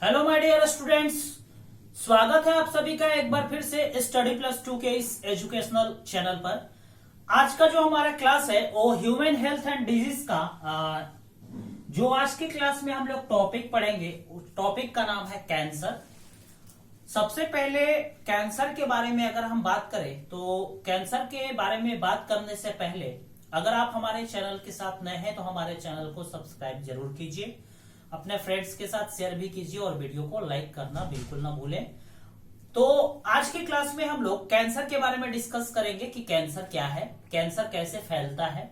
Hello my dear students. स्वागत है आप सभी का एक बार फिर से स्टडी प्लस 2 के इस एजुकेशनल चैनल पर। आज का जो हमारा क्लास है वो ह्यूमन हेल्थ एंड डिजीज का जो आज की क्लास में हम लोग टॉपिक पढ़ेंगे उस टॉपिक का नाम है कैंसर। सबसे पहले कैंसर के बारे में अगर हम बात करें तो कैंसर के बारे में बात करने से पहले अगर आप हमारे चैनल के साथ नए हैं तो हमारे चैनल को सब्सक्राइब जरूर कीजिए, अपने फ्रेंड्स के साथ शेयर भी कीजिए और वीडियो को लाइक करना बिल्कुल ना भूलें। तो आज की क्लास में हम लोग कैंसर के बारे में डिस्कस करेंगे कि कैंसर क्या है, कैंसर कैसे फैलता है,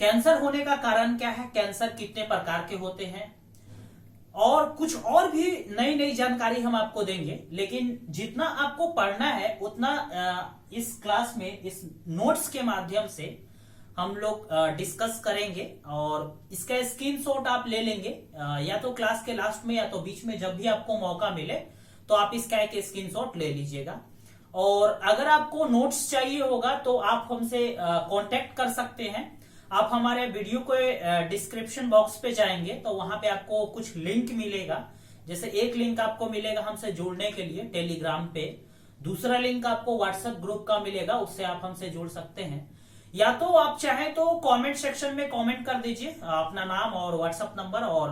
कैंसर होने का कारण क्या है, कैंसर कितने प्रकार के होते हैं और कुछ और भी नई नई जानकारी हम आपको देंगे। लेकिन जितना आपको पढ़ना है उतना इस क्लास में इस नोट्स के माध्यम से हम लोग डिस्कस करेंगे और इसका स्क्रीनशॉट आप ले लेंगे या तो क्लास के लास्ट में या तो बीच में, जब भी आपको मौका मिले तो आप इसका एक स्क्रीनशॉट ले लीजिएगा। और अगर आपको नोट्स चाहिए होगा तो आप हमसे कांटेक्ट कर सकते हैं। आप हमारे वीडियो के डिस्क्रिप्शन बॉक्स पे जाएंगे तो वहां पे आपको कुछ लिंक मिलेगा। जैसे एक लिंक आपको मिलेगा हमसे जुड़ने के लिए टेलीग्राम पे, दूसरा लिंक आपको व्हाट्सएप ग्रुप का मिलेगा, उससे आप हमसे जुड़ सकते हैं। या तो आप चाहें तो कमेंट सेक्शन में कमेंट कर दीजिए अपना नाम और व्हाट्सएप नंबर और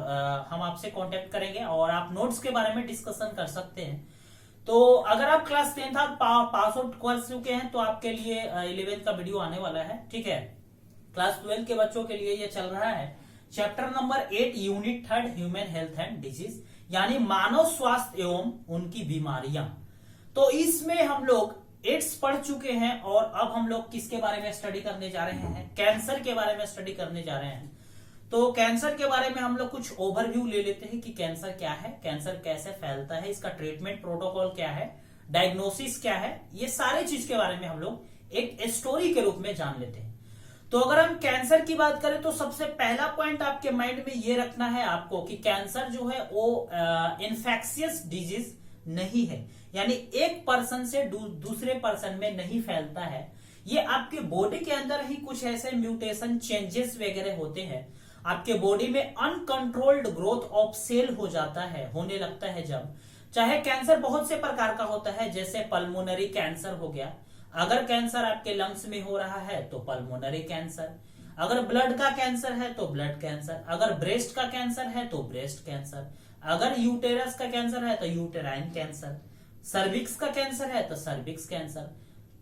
हम आपसे कांटेक्ट करेंगे और आप नोट्स के बारे में डिस्कशन कर सकते हैं। तो अगर आप क्लास 10 पास आउट कर चुके हैं तो आपके लिए 11 का वीडियो आने वाला है, ठीक है। क्लास 12 के बच्चों के लिए ये चल रहा है chapter number 8 unit 3 human health and disease, यानी मानव स्वास्थ्य एवं उनकी बीमारियां। तो इसमें हम लोग एड्स पढ़ चुके हैं और अब हम लोग किसके बारे में स्टडी करने जा रहे हैं, कैंसर के बारे में स्टडी करने जा रहे हैं। तो कैंसर के बारे में हम लोग कुछ ओवरव्यू ले लेते हैं कि कैंसर क्या है, कैंसर कैसे फैलता है, इसका ट्रीटमेंट प्रोटोकॉल क्या है, डायग्नोसिस क्या है, ये सारे चीज के बारे में हम लोग एक स्टोरी के रूप में जान लेते हैं। तो अगर हम कैंसर की बात करें तो सबसे पहला पॉइंट आपके माइंड में ये रखना है आपको कि कैंसर जो है वो इन्फेक्शियस डिजीज नहीं है, यानी एक पर्सन से दूसरे पर्सन में नहीं फैलता है। ये आपके बॉडी के अंदर ही कुछ ऐसे म्यूटेशन चेंजेस वगैरह होते हैं, आपके बॉडी में अनकंट्रोल्ड ग्रोथ ऑफ सेल हो जाता है, होने लगता है जब। चाहे कैंसर बहुत से प्रकार का होता है, जैसे पल्मोनरी कैंसर हो गया, अगर कैंसर आपके लंग्स में हो रहा है तो पल्मोनरी कैंसर, अगर ब्लड का कैंसर है तो ब्लड कैंसर, अगर ब्रेस्ट का कैंसर है तो ब्रेस्ट कैंसर, अगर यूटेरस का कैंसर है तो यूटेराइन कैंसर, सर्विक्स का कैंसर है तो सर्विक्स कैंसर,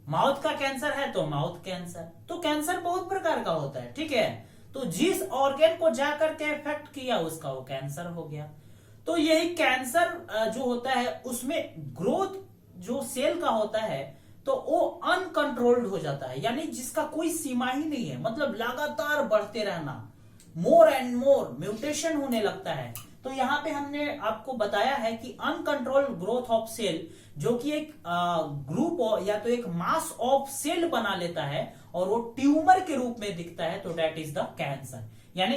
माउथ का कैंसर है तो माउथ कैंसर। तो कैंसर बहुत प्रकार का होता है, ठीक है। तो जिस ऑर्गन को जाकर के इफेक्ट किया उसका वो कैंसर हो गया। तो यही कैंसर जो होता है उसमें ग्रोथ जो सेल का होता है तो वो अनकंट्रोल्ड हो जाता है, यानी जिसका कोई सीमा ही नहीं है, मतलब लगातार बढ़ते रहना, मोर एंड मोर म्यूटेशन होने लगता है। तो यहाँ पे हमने आपको बताया है कि अनकंट्रोल्ड ग्रोथ ऑफ सेल जो कि एक ग्रुप या तो एक मास ऑफ सेल बना लेता है और वो ट्यूमर के रूप में दिखता है, तो डेट इज द कैंसर। यानी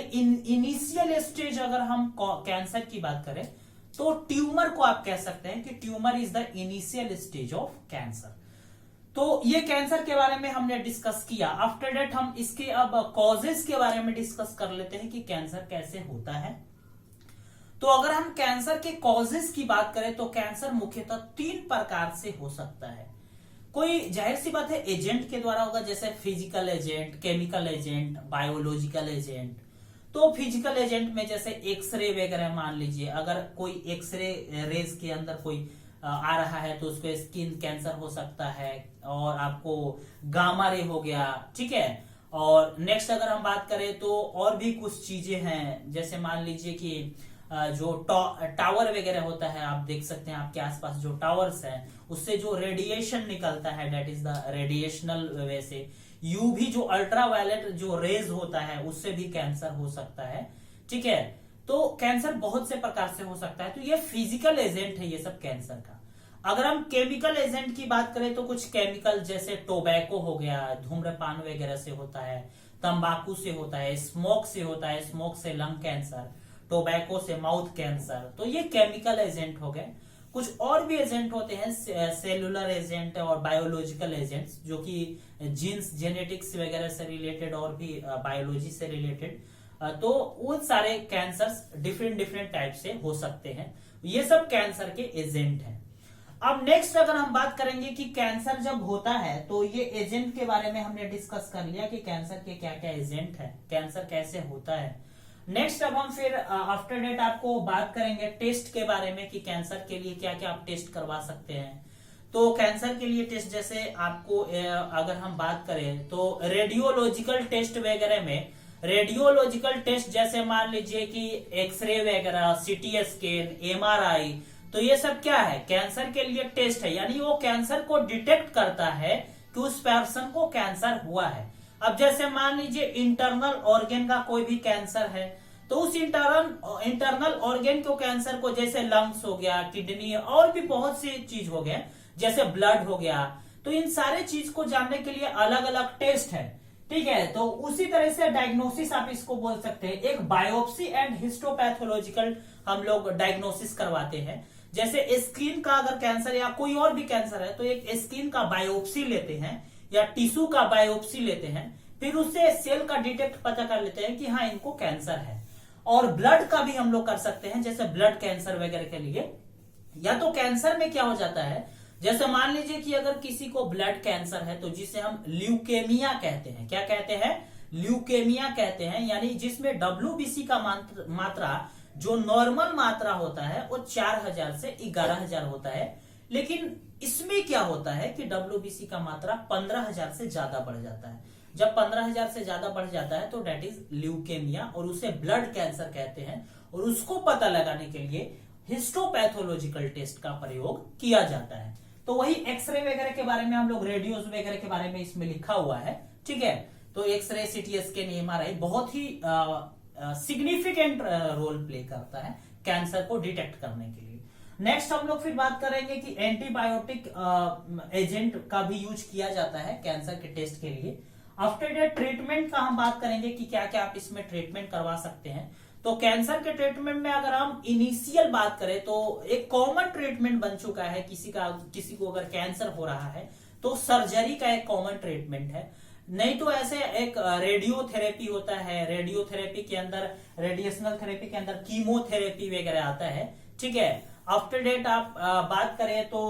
इनिशियल स्टेज अगर हम कैंसर की बात करें तो ट्यूमर को आप कह सकते हैं कि tumour is the initial stage of cancer. तो ये कैंसर के बारे में हमने डिस्कस किया। आफ्टर डेट हम इसके अब कॉजेस के बारे में डिस्कस कर लेते हैं कि कैंसर कैसे होता है। तो अगर हम कैंसर के कॉजेस की बात करें तो कैंसर मुख्यतः 3 प्रकार से हो सकता है। कोई जाहिर सी बात है एजेंट के द्वारा होगा, जैसे physical agent, chemical agent, biological agent. तो फिजिकल एजेंट में जैसे एक्सरे वगैरह मान लीजिए, अगर कोई एक्सरे रेज के अंदर कोई आ रहा है तो उसको स्किन कैंसर हो सकता है, और आपको गामा रे हो गया, ठीक है। और नेक्स्ट अगर हम बात करें तो और भी कुछ चीजें हैं, जैसे मान लीजिए कि जो टावर वगैरह होता है, आप देख सकते हैं आपके आसपास जो टावर्स हैं उससे जो रेडिएशन निकलता है डेट इज द रेडिएशनल वे से, यूवी जो अल्ट्रावायलेट जो रेज होता है उससे भी कैंसर हो सकता है, ठीक है। तो कैंसर बहुत से प्रकार से हो सकता है। तो ये फिजिकल एजेंट है ये सब कैंसर का। अगर हम केमिकल एजेंट की बात करें तो कुछ केमिकल जैसे टोबैको हो गया, धूम्रपान वगैरह से होता है, तंबाकू से होता है, स्मोक से होता है, स्मोक से लंग कैंसर, टोबैको से माउथ कैंसर। तो ये केमिकल एजेंट हो गए। कुछ और भी एजेंट होते हैं, सेलुलर एजेंट और बायोलॉजिकल एजेंट्स, जो कि जीन्स जेनेटिक्स वगैरह से रिलेटेड और भी बायोलॉजी से रिलेटेड तो वो सारे कैंसर्स डिफरेंट डिफरेंट टाइप से हो सकते हैं। ये सब कैंसर के एजेंट हैं। अब नेक्स्ट अगर हम बात करेंगे कि कैंसर जब होता है तो ये एजेंट के बारे में हमने डिस्कस कर लिया कि कैंसर के क्या क्या एजेंट है, कैंसर कैसे होता है। नेक्स्ट अब हम फिर आफ्टर डेट आपको बात करेंगे टेस्ट के बारे में कि कैंसर के लिए क्या क्या आप टेस्ट करवा सकते हैं। तो कैंसर के लिए टेस्ट जैसे आपको अगर हम बात करें तो रेडियोलॉजिकल टेस्ट वगैरह में, रेडियोलॉजिकल टेस्ट जैसे मान लीजिए कि एक्सरे वगैरह, सीटी स्कैन, एमआरआई, तो ये सब क्या है, कैंसर के लिए टेस्ट है। यानी वो कैंसर को डिटेक्ट करता है कि उस पर्सन को कैंसर हुआ है। अब जैसे मान लीजिए इंटरनल ऑर्गन का कोई भी कैंसर है तो उस इंटरनल ऑर्गन को कैंसर को, जैसे लंग्स हो गया, किडनी और भी बहुत सी चीज हो गए, जैसे ब्लड हो गया, तो इन सारे चीज को जानने के लिए अलग अलग टेस्ट है। ठीक है, तो उसी तरह से डायग्नोसिस आप इसको बोल सकते हैं। एक बायोप्सी एंड हिस्टोपैथोलॉजिकल हम लोग डायग्नोसिस करवाते हैं। जैसे स्किन का अगर कैंसर या कोई और भी कैंसर है तो एक स्किन का बायोप्सी लेते हैं या टिश्यू का बायोप्सी लेते हैं, फिर उससे सेल का डिटेक्ट पता कर लेते हैं कि हाँ इनको कैंसर है। और ब्लड का भी हम लोग कर सकते हैं, जैसे ब्लड कैंसर वगैरह के लिए। या तो कैंसर में क्या हो जाता है, जैसे मान लीजिए कि अगर किसी को ब्लड कैंसर है तो जिसे हम ल्यूकेमिया कहते हैं, क्या कहते हैं, ल्यूकेमिया कहते हैं, यानी जिसमें WBC का मात्रा जो नॉर्मल मात्रा होता है वो 4000 से 11000 होता है। लेकिन इसमें क्या होता है कि WBC का मात्रा 15000 से ज्यादा बढ़ जाता है। जब 15000 से ज्यादा बढ़ जाता है तो डेट इज ल्यूकेमिया और उसे ब्लड कैंसर कहते हैं। और उसको पता लगाने के लिए हिस्टोपैथोलॉजिकल टेस्ट का प्रयोग किया जाता है। तो वही एक्सरे वगैरह के बारे में हम लोग, रेडियोज वगैरह के बारे में इसमें लिखा हुआ है। ठीक है, तो एक्सरे, सीटी स्कैन, एमआरआई बहुत ही सिग्निफिकेंट रोल प्ले करता है कैंसर को डिटेक्ट करने के लिए। नेक्स्ट हम लोग फिर बात करेंगे कि एंटीबायोटिक एजेंट का भी यूज किया जाता है कैंसर के टेस्ट के लिए। आफ्टर डेट ट्रीटमेंट का हम बात करेंगे कि क्या क्या आप इसमें ट्रीटमेंट करवा सकते हैं। तो कैंसर के ट्रीटमेंट में अगर हम इनिशियल बात करें तो एक कॉमन ट्रीटमेंट बन चुका है, किसी को अगर कैंसर हो रहा है तो सर्जरी का एक कॉमन ट्रीटमेंट है। नहीं तो ऐसे एक रेडियोथेरेपी होता है, रेडियोथेरेपी के अंदर, रेडिएशनल थेरेपी के अंदर कीमोथेरेपी वगैरह आता है। ठीक है, आफ्टर डेट आप बात करें तो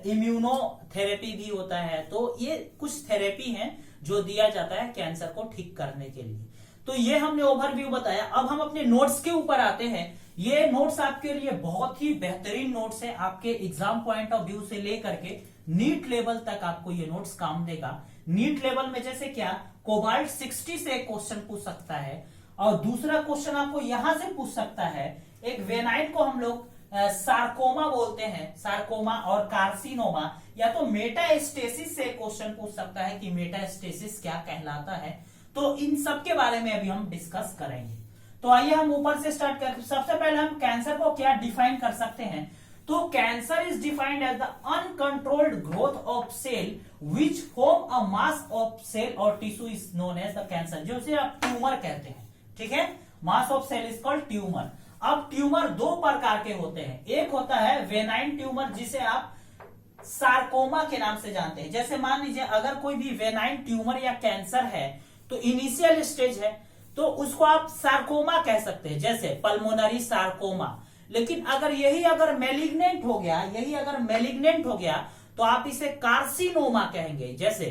इम्यूनोथेरेपी भी होता है। तो ये कुछ थेरेपी हैं जो दिया जाता है कैंसर को ठीक करने के लिए। तो ये हमने ओवरव्यू बताया। अब हम अपने नोट्स के ऊपर आते हैं। ये नोट्स आपके लिए बहुत ही बेहतरीन नोट्स है, आपके एग्जाम पॉइंट ऑफ व्यू से लेकर के नीट लेवल तक आपको ये नोट्स काम देगा। नीट लेवल में जैसे क्या, कोबाल्ट 60 से एक क्वेश्चन पूछ सकता है और दूसरा क्वेश्चन आपको यहां से पूछ सकता है। एक वेनाइट को हम लोग सार्कोमा बोलते हैं, सार्कोमा और कार्सिनोमा, या तो मेटास्टेसिस से क्वेश्चन पूछ सकता है कि मेटास्टेसिस क्या कहलाता है। तो इन सब के बारे में अभी हम डिस्कस करेंगे। तो आइए हम ऊपर से स्टार्ट करें। सबसे पहले हम कैंसर को क्या डिफाइन कर सकते हैं। तो cancer is defined as the uncontrolled growth of cell which form a mass of cell और tissue is known as the cancer, जिसे आप ट्यूमर कहते हैं। ठीक है, mass of cell is called tumour. अब ट्यूमर दो प्रकार के होते हैं। एक होता है वेनाइन ट्यूमर, जिसे आप सार्कोमा के नाम से जानते हैं। जैसे मान लीजिए अगर कोई भी वेनाइन ट्यूमर या कैंसर है तो इनिशियल स्टेज है तो उसको आप सार्कोमा कह सकते हैं, जैसे पल्मोनरी सार्कोमा। लेकिन अगर मैलिग्नेंट हो गया तो आप इसे कार्सिनोमा कहेंगे, जैसे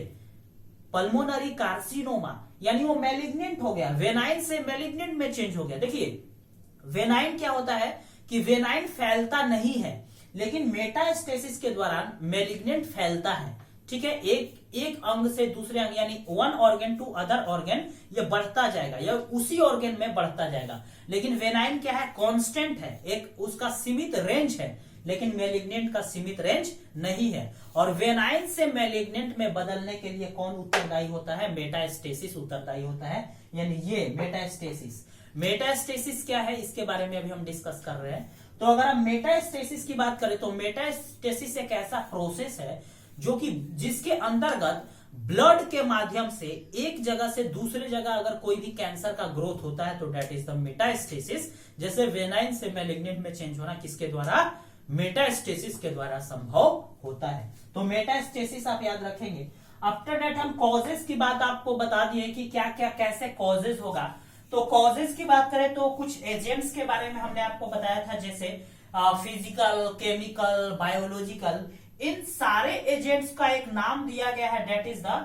पल्मोनरी कार्सिनोमा, यानी वो मैलिग्नेंट हो गया, वेनाइन से मैलिग्नेंट में चेंज हो गया। देखिए वेनाइन क्या होता है कि वेनाइन फैलता नहीं है, लेकिन मेटास्टेसिस के दौरान मैलिग्नेंट फैलता है। ठीक है, एक अंग से दूसरे अंग, यानी one organ to other organ, ये बढ़ता जाएगा या उसी ऑर्गन में बढ़ता जाएगा। लेकिन वेनाइन क्या है, कांस्टेंट है, एक उसका सीमित रेंज है, लेकिन मैलिग्नेंट का सीमित रेंज नहीं है। और वेनाइन से मैलिग्नेंट में बदलने के लिए कौन उत्तरदायी होता है, मेटास्टेसिस उत्तरदायी होता है। यानी ये मेटास्टेसिस क्या है, इसके बारे में अभी हम डिस्कस कर रहे हैं। तो अगर हम मेटास्टेसिस की बात करें तो मेटास्टेसिस एक ऐसा प्रोसेस है जो कि जिसके अंतर्गत ब्लड के माध्यम से एक जगह से दूसरे जगह अगर कोई भी कैंसर का ग्रोथ होता है तो डेट इज द मेटास्टेसिस। जैसे वेनाइन से मैलिग्नेंट में चेंज होना किसके द्वारा, मेटास्टेसिस के द्वारा संभव होता है। तो मेटास्टेसिस आप याद रखेंगे। आफ्टर डेट हम कॉजेस की बात आपको बता दिए कि क्या क्या कैसे कॉजेस होगा। तो कॉजेज की बात करें तो कुछ एजेंट्स के बारे में हमने आपको बताया था, जैसे फिजिकल, केमिकल, बायोलॉजिकल, इन सारे एजेंट्स का एक नाम दिया गया है, that is the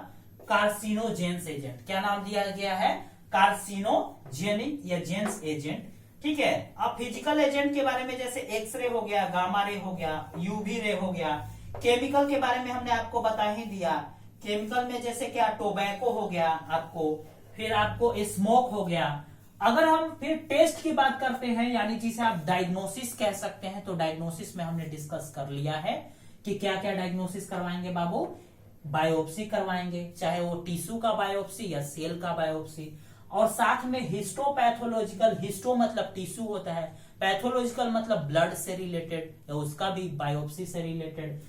carcinogens agent. क्या नाम दिया गया है? कार्सिनोजेनिक या जेंस एजेंट। ठीक है। अब फिजिकल एजेंट के बारे में जैसे एक्सरे हो गया, गामा रे हो गया, यूवी रे हो गया। केमिकल के बारे में हमने आपको बता ही दिया। केमिकल में जैसे क्या, टोबैको हो गया आपको, फिर आपको स्मोक हो गया। अगर हम फिर टेस्ट की बात करते हैं, यानी जिसे आप डायग्नोसिस कह सकते हैं, तो डायग्नोसिस में हमने डिस्कस कर लिया है कि क्या क्या डायग्नोसिस करवाएंगे बाबू। बायोप्सी करवाएंगे, चाहे वो टिश्यू का बायोप्सी या सेल का बायोप्सी, और साथ में हिस्टोपैथोलॉजिकल। हिस्टो मतलब टिश्यू होता है, पैथोलॉजिकल मतलब ब्लड से रिलेटेड, या उसका भी बायोप्सी से रिलेटेड।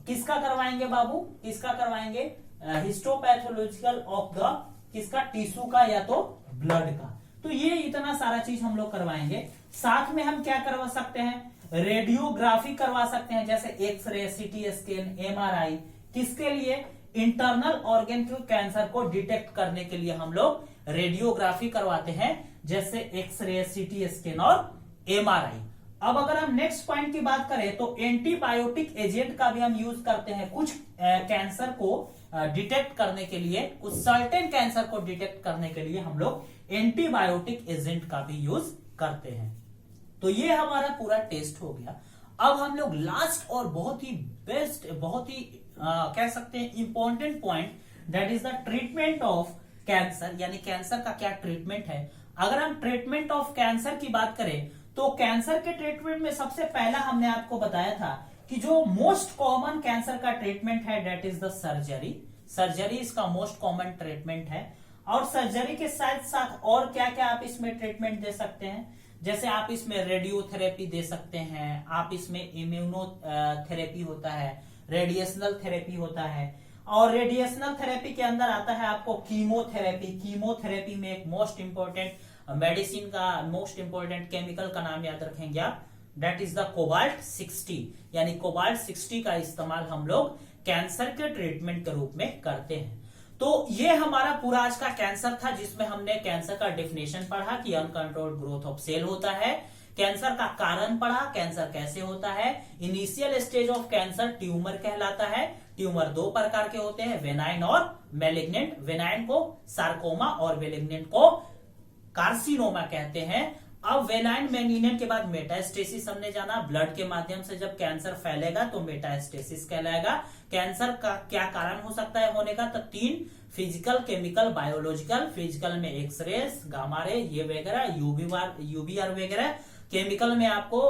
किसका करवाएंगे बाबू? किसका करवाएंगे? हिस्टोपैथोलॉजिकल ऑफ द किसका? टिश्यू का या तो ब्लड का। तो ये इतना सारा चीज हम लोग करवाएंगे। साथ में हम क्या करवा सकते हैं? रेडियोग्राफी करवा सकते हैं, जैसे एक्सरे, सीटी स्कैन, एमआरआई। किसके लिए? इंटरनल ऑर्गन के कैंसर को डिटेक्ट करने के लिए हम लोग रेडियोग्राफी करवाते हैं, जैसे एक्सरे, सीटी स्कैन और एमआरआई। अब अगर हम नेक्स्ट पॉइंट की बात करें तो एंटीबायोटिक एजेंट का भी हम यूज करते हैं कुछ कैंसर को डिटेक्ट करने के लिए। कुछ सर्टेन कैंसर को डिटेक्ट करने के लिए हम लोग एंटीबायोटिक एजेंट का भी यूज करते हैं। तो ये हमारा पूरा टेस्ट हो गया। अब हम लोग लास्ट और बहुत ही बेस्ट, बहुत ही कह सकते हैं important point, that is the treatment of cancer, यानी कैंसर का क्या ट्रीटमेंट है। अगर हम ट्रीटमेंट ऑफ कैंसर की बात करें तो कैंसर के ट्रीटमेंट में सबसे पहला हमने आपको बताया था कि जो मोस्ट कॉमन कैंसर का ट्रीटमेंट है, that is the surgery. Surgery इसका मोस्ट कॉमन ट्रीटमेंट है। और सर्जरी के साथ साथ और क्या क्या आप इसमें ट्रीटमेंट दे सकते हैं, जैसे आप इसमें रेडियोथेरेपी दे सकते हैं, आप इसमें इम्यूनोथेरेपी होता है, रेडिएशनल थेरेपी होता है, और रेडिएशनल थेरेपी के अंदर आता है आपको कीमोथेरेपी। कीमोथेरेपी में एक मोस्ट इंपॉर्टेंट मेडिसिन का, मोस्ट इंपॉर्टेंट केमिकल का नाम याद रखेंगे आप, दैट इज द कोबाल्ट 60, यानी कोबाल्ट 60 का इस्तेमाल हम लोग कैंसर के ट्रीटमेंट के रूप में करते हैं। तो ये हमारा पूरा आज का कैंसर था, जिसमें हमने कैंसर का डेफिनेशन पढ़ा कि अनकंट्रोल्ड ग्रोथ ऑफ सेल होता है, कैंसर का कारण पढ़ा, कैंसर कैसे होता है, initial stage of cancer tumour कहलाता है। ट्यूमर दो प्रकार के होते हैं, वेनाइन और मेलिग्नेंट। वेनाइन को सार्कोमा और मेलिग्नेंट को कार्सिनोमा कहते हैं। अब वेनाइन मेलिग्नेंट के बाद मेटास्टेसिस हमने जाना, ब्लड के माध्यम से जब कैंसर फैलेगा तो मेटास्टेसिस कहलाएगा। कैंसर का क्या कारण हो सकता है होने का, तो 3, फिजिकल, केमिकल, बायोलॉजिकल। फिजिकल में एक्सरेस, गामा रे, ये वगैरह, यूवीआर वगैरह। केमिकल में आपको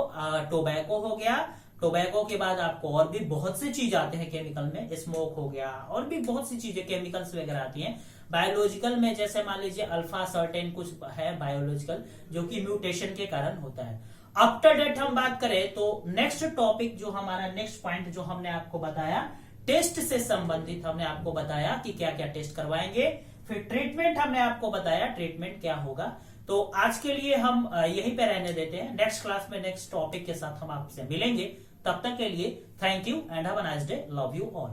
टोबैको हो गया। टोबैको के बाद आपको और भी बहुत सी चीज आते हैं केमिकल में, स्मोक हो गया, और भी बहुत सी चीजें केमिकल्स वगैरह आती हैं। बायोलॉजिकल में जैसे मान लीजिए अल्फा सर्टेन कुछ है बायोलॉजिकल, जो कि म्यूटेशन के कारण होता है। आफ्टर डेट हम बात करें तो नेक्स्ट टॉपिक जो हमारा नेक्स्ट पॉइंट जो हमने आपको बताया, टेस्ट से संबंधित हमने आपको बताया कि क्या क्या टेस्ट करवाएंगे। फिर ट्रीटमेंट हमने आपको बताया, ट्रीटमेंट क्या होगा। तो आज के लिए हम यहीं पे रहने देते हैं। नेक्स्ट क्लास में नेक्स्ट टॉपिक के साथ हम आपसे मिलेंगे। तब तक के लिए thank you and have a nice day. Love you all.